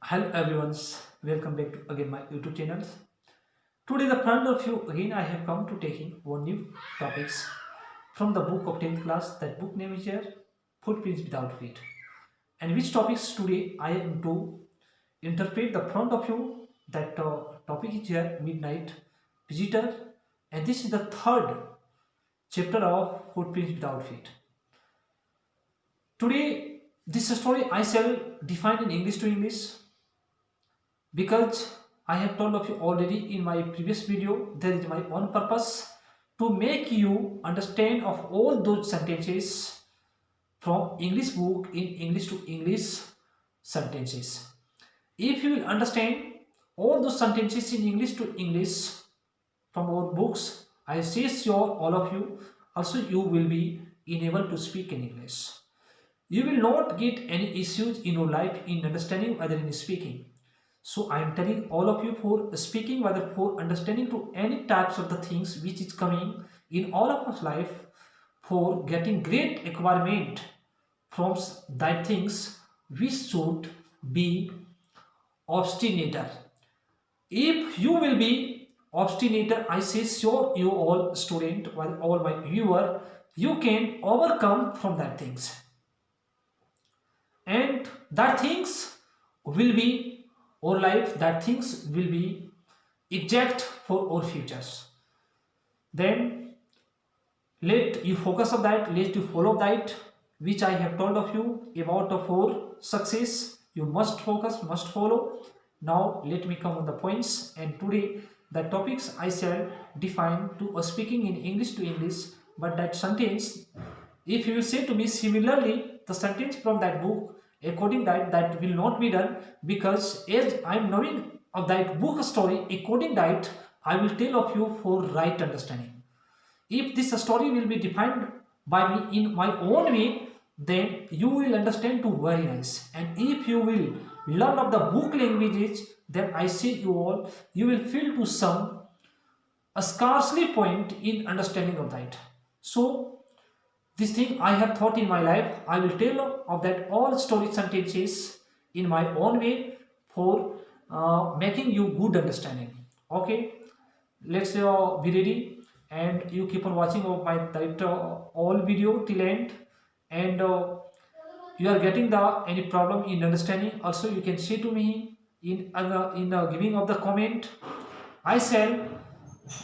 Hello everyone, welcome back to again my YouTube channel. Today the front of you again I have come to taking one new topics from the book of 10th class. That book name is here Footprints Without Feet. And which topics today I am to interpret the front of you. That topic is here Midnight Visitor, and this is the third chapter of Footprints Without Feet. Today this story I shall define in English to English, because I have told of you already in my previous video. There is my own purpose to make you understand of all those sentences from English book in English to English sentences. If you will understand all those sentences in English to English from our books, I say sure all of you also you will be enabled to speak in English. You will not get any issues in your life in understanding whether in speaking. So I am telling all of you for speaking, whether for understanding to any types of the things which is coming in all of us life, for getting great acquirement from that things, we should be obstinate. If you will be obstinate, I say sure you all student, all my viewer, you can overcome from that things, and that things will be our life, that things will be exact for our futures. Then let you focus on that, let you follow that which I have told of you about the four success. You must focus, must follow. Now let me come on the points, and today the topics I shall define to speaking in English to English. But that sentence, if you will say to me similarly the sentence from that book, according that will not be done, because as I am knowing of that book story, according that I will tell of you for right understanding. If this story will be defined by me in my own way, then you will understand to very nice. And if you will learn of the book languages, then I say you all, you will feel to some a scarcely point in understanding of that. So this thing I have thought in my life, I will tell of that all story sentences in my own way for making you good understanding. Okay, let's be ready, and you keep on watching of my that all video till end, and you are getting the any problem in understanding. Also, you can say to me in giving of the comment. I shall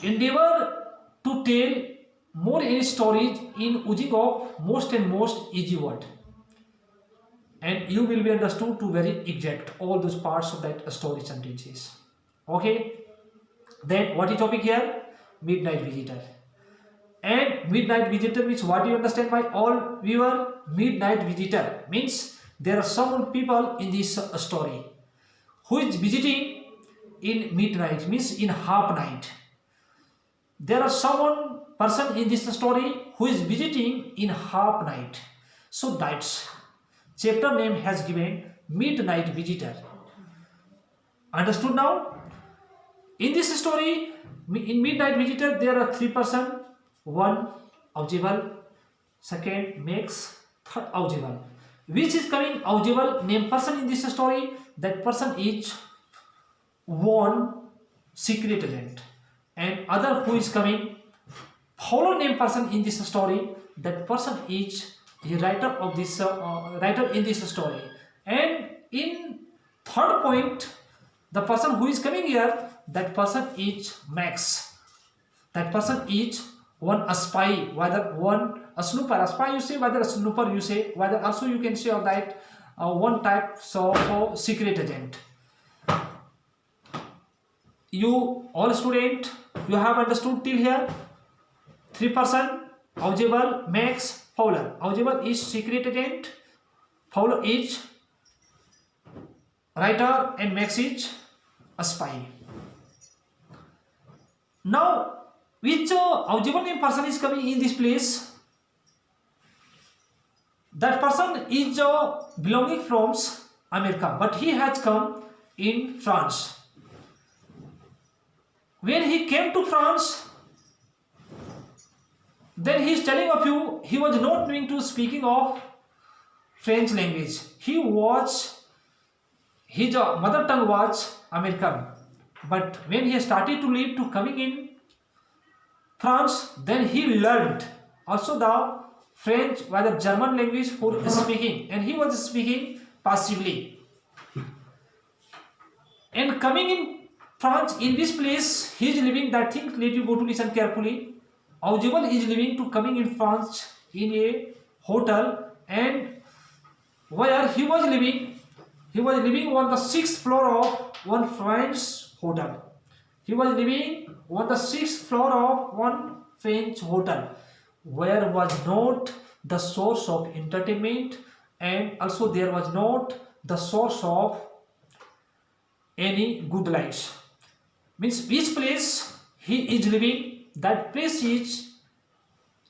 endeavor to tell more any stories in using of most and most easy word, and you will be understood to very exact all those parts of that story sentences. Okay, then what is topic here? Midnight Visitor. And Midnight Visitor means, what do you understand by all viewer? Midnight Visitor means there are some people in this story who is visiting in midnight, means in half night. There are someone person in this story who is visiting in half night. So that's chapter name has given Midnight Visitor. Understood now? In this story, in Midnight Visitor, there are three person. One audible, second Max, third audible. Which is coming audible name person in this story? That person is one secret agent, and other who is coming follow name person in this story. That person is the writer of this writer in this story. And in third point, the person who is coming here, that person is Max. That person is one a spy, whether one a snooper, a spy you say, whether a snooper you say, whether also you can say of that one type of secret agent. You all student, you have understood till here? Three person, audible, Max, Fowler. Audible is secret agent, Fowler is writer, and Max is a spy. Now which audible name person is coming in this place? That person is belonging from America, but he has come in France. When he came to France, then he is telling of you he was not going to speaking of French language. He was his mother tongue was American. But when he started to live to coming in France, then he learned also the French or the German language for speaking, and he was speaking passively. And coming in France, in this place, he is living. That thing, let you go to listen carefully. Audible is living to coming in France in a hotel, and where he was living on the sixth floor of one French hotel. He was living on the sixth floor of one French hotel, where was not the source of entertainment, and also there was not the source of any good lights. Means which place he is living, that place is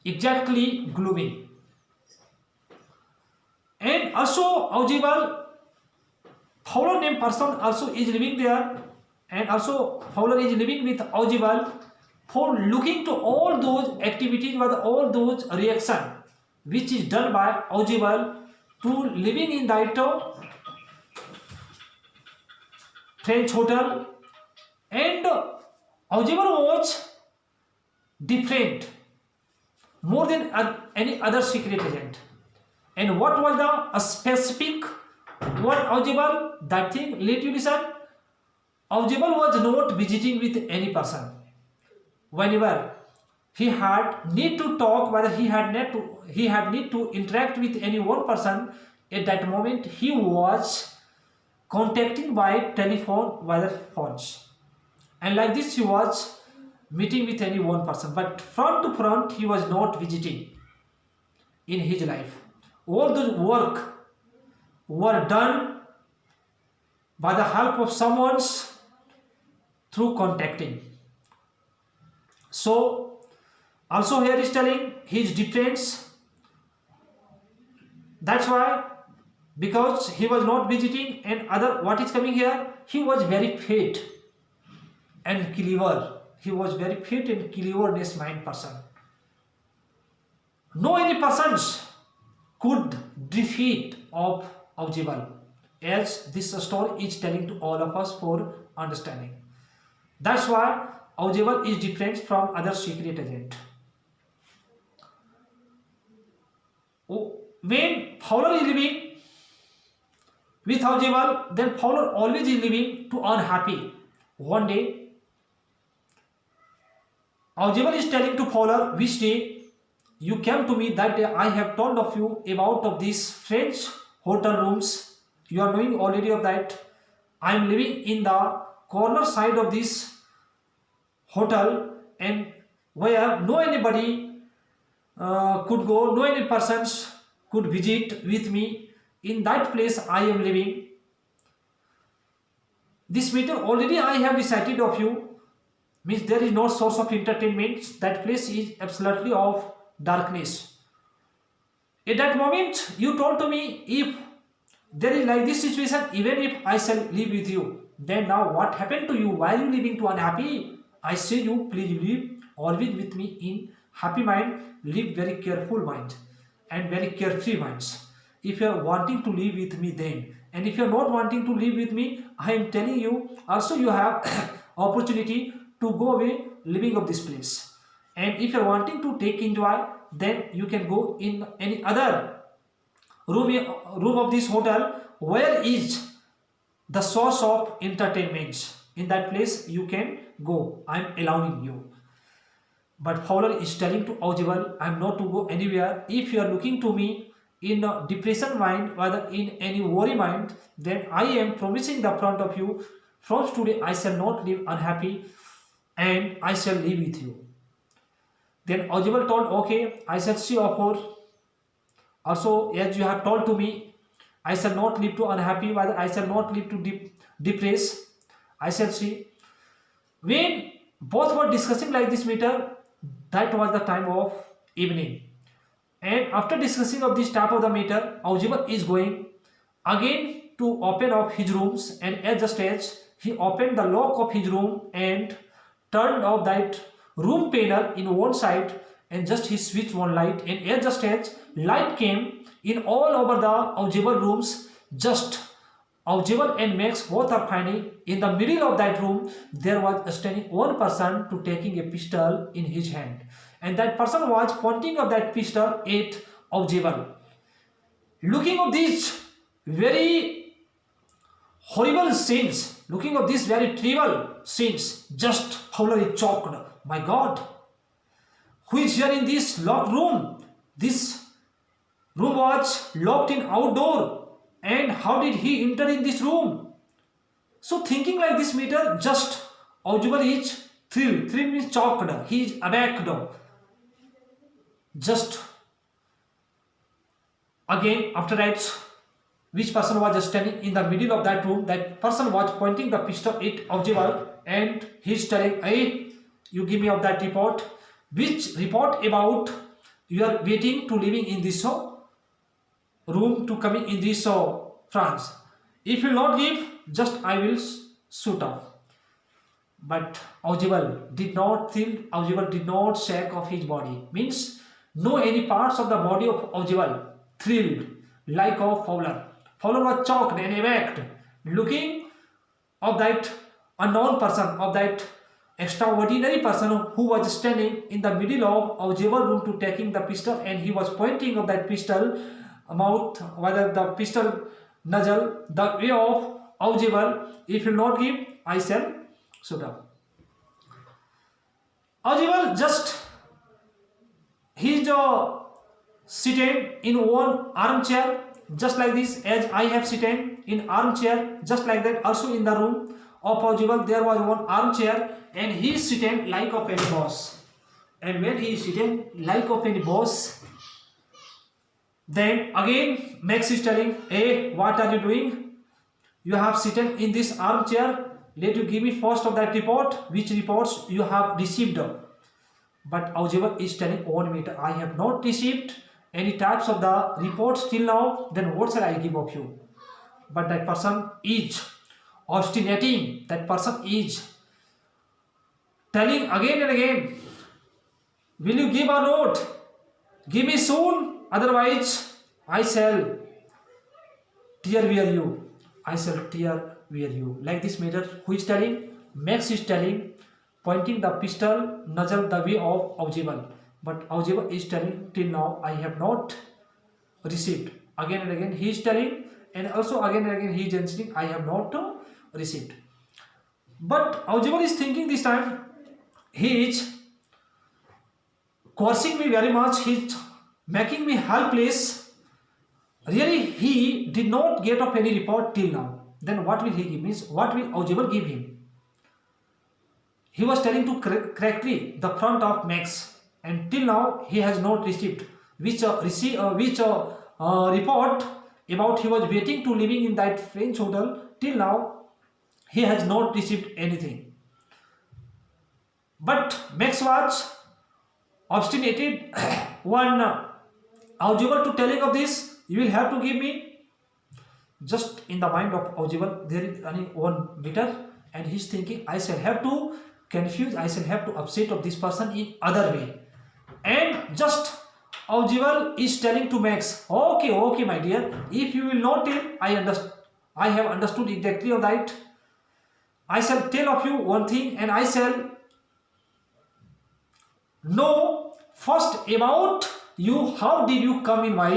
exactly gloomy. And also Audible, Fowler named person also is living there, and also Fowler is living with Audible for looking to all those activities or all those reaction which is done by Audible to living in that French hotel. And Audible was different more than any other secret agent. And what was the specific one Audible? That thing, let you listen. Audible was not visiting with any person. Whenever he had need to talk, whether he had need to interact with any one person, at that moment he was contacting by telephone, whether phones, and like this he was meeting with any one person, but front to front he was not visiting in his life. All those work were done by the help of someone's through contacting. So also here is telling his difference. That's why, because he was not visiting, and other what is coming here, he was very fit and clever. He was very fit and cleverness mind person. No any persons could defeat of Audible, as this story is telling to all of us for understanding. That's why Audible is different from other secret agent. When Fowler is living with Audible, then Fowler always is living to unhappy. One day, Audible is telling to Fowler, which day you came to me, that day I have told of you about of these French hotel rooms. You are knowing already of that. I am living in the corner side of this hotel, and where no anybody could go, no any persons could visit with me. In that place I am living. This matter already I have decided of you, means there is no source of entertainment. That place is absolutely of darkness. At that moment you told to me, if there is like this situation, even if I shall live with you, then now what happened to you? Why are you living to unhappy? I say you, please live always with me in happy mind. Live very careful mind and very carefree minds. If you are wanting to live with me, then, and if you are not wanting to live with me, I am telling you also you have opportunity to go away living of this place. And if you are wanting to take enjoy, then you can go in any other room of this hotel where is the source of entertainment. In that place you can go. I am allowing you. But Fowler is telling to Audible, I am not to go anywhere. If you are looking to me in a depression mind, whether in any worry mind, then I am promising the front of you, from today I shall not live unhappy, and I shall live with you. Then Audible told, okay, I shall see offer. Also, as you have told to me, I shall not live to unhappy, whether I shall not live to depress. I shall see. When both were discussing like this matter, that was the time of evening. And after discussing of this type of the matter, Audible is going again to open up his rooms, and at the stage he opened the lock of his room and turned off that room panel in one side, and just he switched one light, and at the stage light came in all over the Audible rooms, just Audible and Max both are finding in the middle of that room there was standing one person to taking a pistol in his hand, and that person was pointing of that pistol at Audible. Looking at these very horrible scenes, looking at these very trivial scenes, just Fowler is shocked. My God, who is here in this locked room? This room was locked in outdoor, and how did he enter in this room? So thinking like this meter, just Audible is thrilled. Thrilled means shocked. He is abacked. Just again after that, which person was standing in the middle of that room? That person was pointing the pistol at Audible, and he is telling, "Hey, you give me of that report. Which report about you are waiting to living in this room to coming in this France? If you not give, just I will shoot off." But Audible did not feel. Audible did not shake of his body. Means no any parts of the body of Audible thrilled like of Fowler. Fowler was shocked and abacked, looking of that unknown person, of that extraordinary person who was standing in the middle of Audible room to taking the pistol, and he was pointing of that pistol mouth, whether the pistol nozzle, the way of Audible. If you not give, I shall shoot up. Audible just he's seated in one armchair, just like this, as I have seated in armchair, just like that. Also in the room of Audible there was one armchair, and he is sitting like of any boss. And when he is sitting like of any boss, then again Max is telling, "Hey, what are you doing? You have sitting in this armchair. Let you give me first of that report, which reports you have received." But Audible is telling, "1 minute, I have not received any types of the reports till now. Then what shall I give of you?" But that person is obstinating. That person is telling again and again, "Will you give or not? Give me soon, otherwise I shall tear wear you. I shall tear wear you." Like this matter, who is telling? Max is telling, pointing the pistol nozzle the way of Audible. But Audible is telling, "Till now I have not received." Again and again he is telling, and also again and again he is answering, "I have not received." But Audible is thinking this time, he is coercing me very much, he is making me helpless. Really, he did not get of any report till now. Then what will he give? Means what will Audible give him? He was telling to correctly the front of Max, and till now he has not received which report about he was waiting to living in that French hotel. Till now he has not received anything. But Max was obstinated. One Audible to telling of this, "You will have to give me." Just in the mind of Audible there is only one meter, and he is thinking, "I shall have to confuse, I shall have to upset of this person in other way." And just Audible is telling to Max, okay my dear, if you will not tell, I have understood exactly of that. I shall tell of you one thing, and I shall know first about you, how did you come in my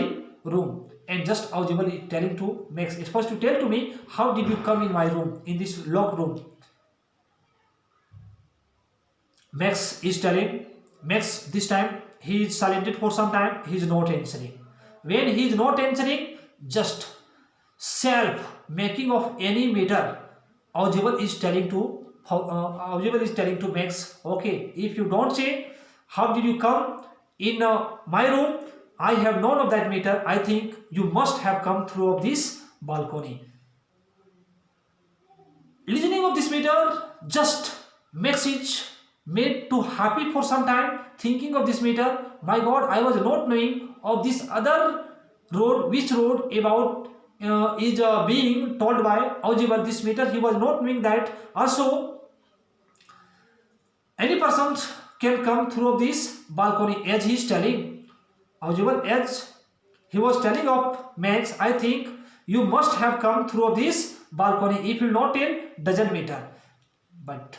room? And just Audible is telling to Max, it's supposed to tell to me, how did you come in my room, in this locked room? Max is telling. Max this time he is silented for some time, he is not answering. When he is not answering, just self making of any matter, Audible is telling to Max, "Okay, if you don't say how did you come in my room, I have none of that matter. I think you must have come through of this balcony." Listening of this matter, just Max is made to happy for some time, thinking of this matter. My God, I was not knowing of this other road, which road about is being told by Audible. This matter he was not knowing that. Also, any person can come through of this balcony, as he is telling Audible, as he was telling of Max, "I think you must have come through of this balcony. If you will not tell, doesn't matter. But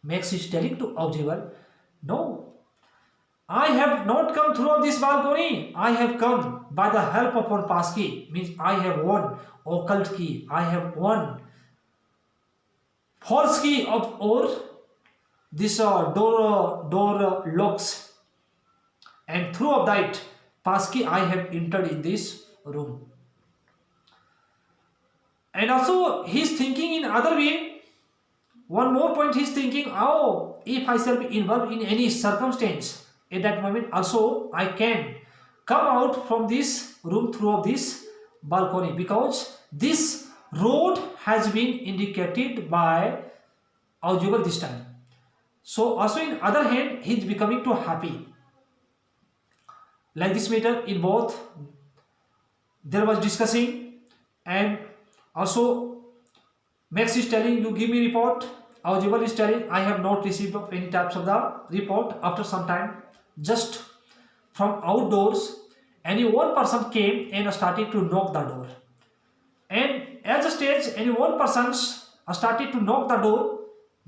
Max is telling to Audible, no, I have not come through this balcony. I have come by the help of one passkey. Means I have one occult key. I have one false key of or this door locks, and through of that passkey I have entered in this room. And also he's thinking in other way. One more point he's thinking, oh, if I shall be involved in any circumstance at that moment, also I can come out from this room through this balcony, because this road has been indicated by Audible this time. So also in other hand, he's becoming too happy. Like this matter in both there was discussing, and also Max is telling, you give me report. Audible is telling, I have not received of any types of the report. After some time, just from outdoors, any one person came and started to knock the door. And at the stage, any one person started to knock the door.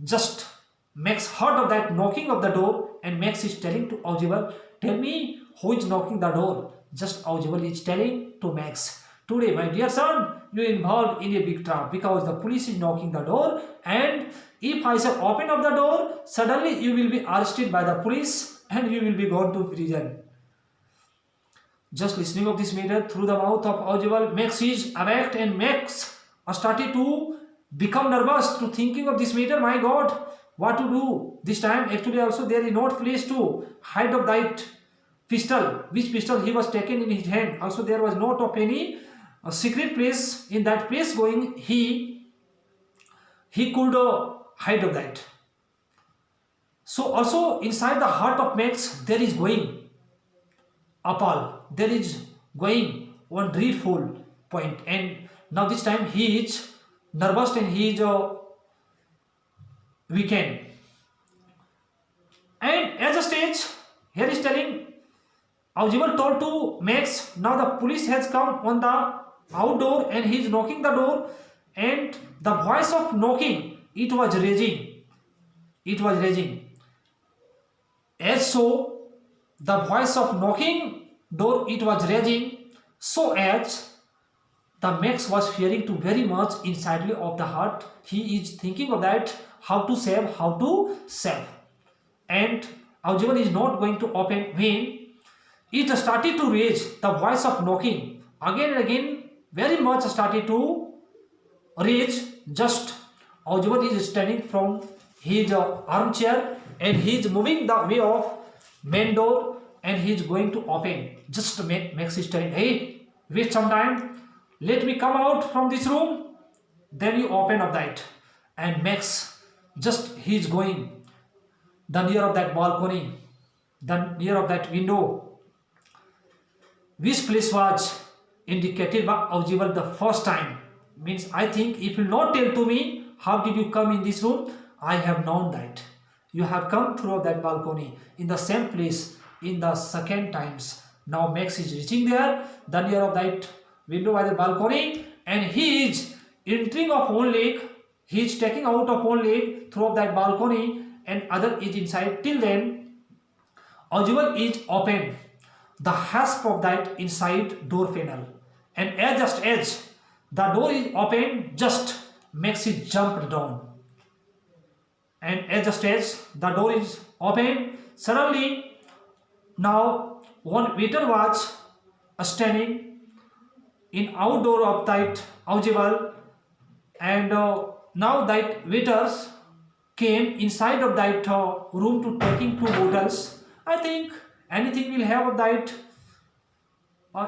Just Max heard of that knocking of the door, and Max is telling to Audible, tell me who is knocking the door. Just Audible is telling to Max, today, my dear son, you are involved in a big trap, because the police is knocking the door, and if I shall open up the door, suddenly you will be arrested by the police and you will be gone to prison. Just listening of this matter through the mouth of Audible, Max is erect, and Max started to become nervous to thinking of this matter. My God, what to do this time? Actually also there is not place to hide of that pistol, which pistol he was taken in his hand. Also there was not of any secret place in that place going. He could hide of that. So also inside the heart of Max there is going appall, there is going one dreadful point, and now this time he is nervous and he is weakened. And as a stage here is telling, Audible told to Max, now the police has come on the outdoor and he is knocking the door, and the voice of knocking, it was raging. It was raging. As so, the voice of knocking door, it was raging, so as the Max was fearing to very much insidely of the heart. He is thinking of that, how to save. And Audible is not going to open when it started to rage. The voice of knocking again and again very much started to rage. Just Audible is standing from his armchair, and he is moving the way of main door, and he is going to open. Just Max is telling, hey, wait some time, let me come out from this room, then you open up that. And Max, just he is going the near of that balcony, the near of that window, which place was indicated by Audible the first time. Means I think, if you not tell to me how did you come in this room, I have known that you have come through that balcony in the same place in the second times. Now Max is reaching there, the near of that window by the balcony, and he is entering of one leg, he is taking out of one leg through that balcony, and other is inside. Till then Audible is open the hasp of that inside door panel, and just as the door is open, just Max is jumped down, and just as the door is open, suddenly now one waiter was standing in outdoor of that Audible, and now that waiters came inside of that room to taking 2 bottles. I think anything will have of that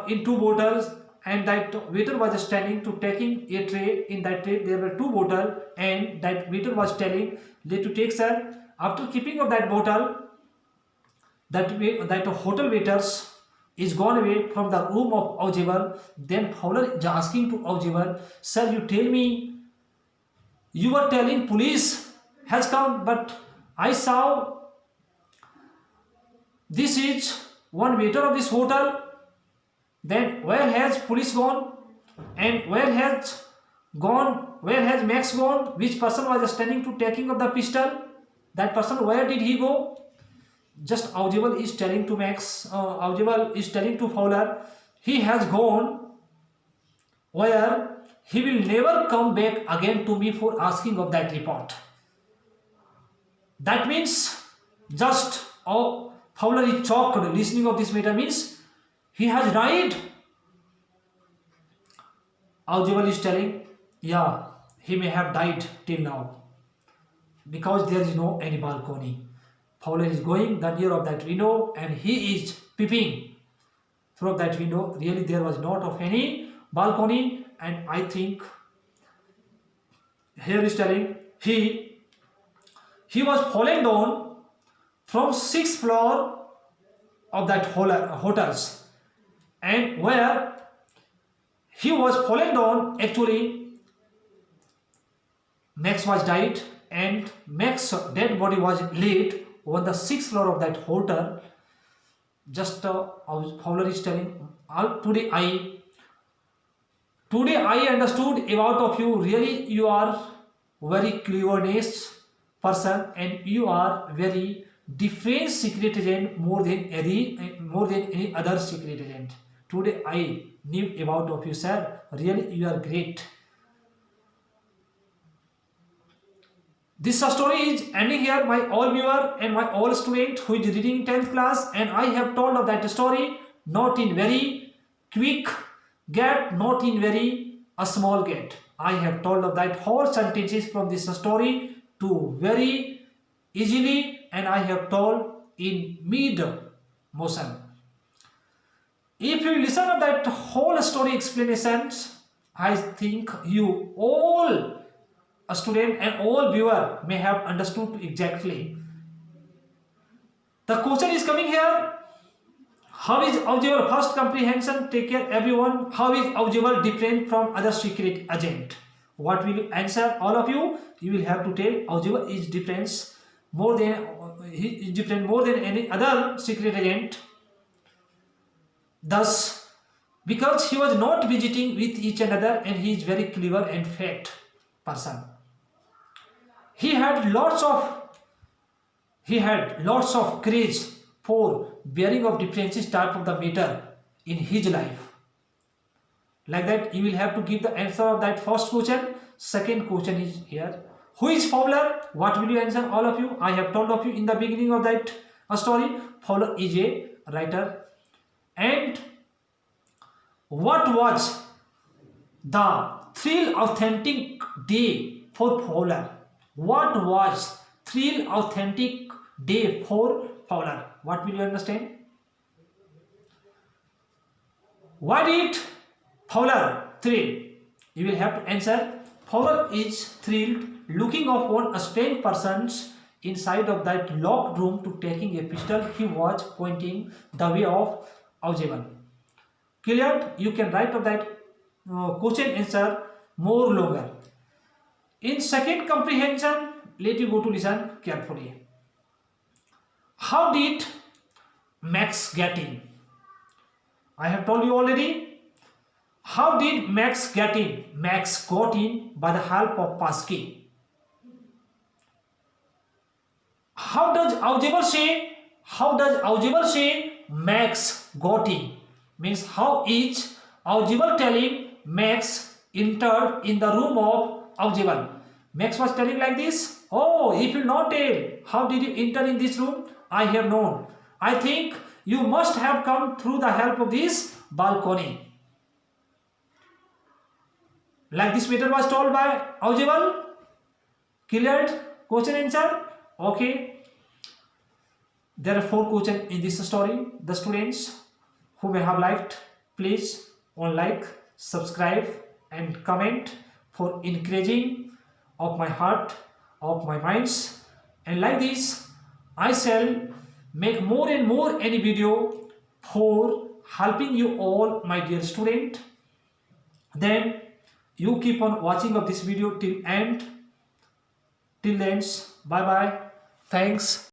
in 2 bottles, and that waiter was standing to taking a tray. In that tray there were 2 bottles, and that waiter was telling, let you take, sir. After keeping of that bottle, that hotel waiters is gone away from the room of Audible. Then Fowler is asking to Audible, sir, you tell me, you were telling police has come, but I saw this is one waiter of this hotel. Then where has police gone, and where has gone? Where has Max gone? Which person was standing to taking of the pistol? That person, where did he go? Just Audible is telling to Max, Audible is telling to Fowler, he has gone where he will never come back again to me for asking of that report. That means just Fowler is shocked listening of this matter, means he has died. Audible is telling, yeah, he may have died till now because there is no any balcony. Fowler is going the near of that window and he is peeping through that window. Really there was not of any balcony, and I think here is telling he was fallen down from 6th floor of that hotels, and where he was fallen down, actually Max was died and Max's dead body was laid on the 6th floor of that hotel. Just Fowler is telling, today I understood about of you. Really you are very cleverness person and you are very different secret agent more than any other secret agent. Today I knew about of you, sir. Really you are great. This story is ending here, my all viewer and my all student who is reading 10th class, and I have told of that story not in very quick get, not in very a small get. I have told of that whole sentences from this story to very easily, and I have told in mid motion. If you listen to that whole story explanations, I think you all a student and all viewer may have understood exactly. The question is coming here. How is Audible first comprehension? Take care everyone. How is Audible different from other secret agent? What will you answer? All of you? You will have to tell Audible is different more than any other secret agent. Thus, because he was not visiting with each another and he is very clever and fact person. He had lots of courage for bearing of differences type of the matter in his life. Like that, you will have to give the answer of that first question. Second question is here. Who is Fowler? What will you answer? All of you. I have told of you in the beginning of that story. Fowler is a writer. And what was the thrill authentic day for Fowler? What was thrill authentic day for Fowler? What will you understand? Why did Fowler thrill? You will have to answer. Fowler is thrilled looking upon a strange person inside of that locked room to taking a pistol. He was pointing the way of Audible. Clear? You can write of that question answer more longer. In second comprehension, let you go to listen carefully. How did Max get in? I have told you already. How did Max get in? Max got in by the help of passkey. How does Audible say? Max got in? Means how is Audible telling Max entered in the room of Audible? Max was telling like this. Oh, if you not tell, how did you enter in this room? I have known. I think you must have come through the help of this balcony. Like this matter was told by Audible. Cleared? Question answer? Okay. There are 4 questions in this story. The students who may have liked, please like, subscribe and comment for encouraging of my heart, of my minds. And like this, I shall make more and more any video for helping you all, my dear student. Then you keep on watching of this video till end. Till then, bye bye. Thanks.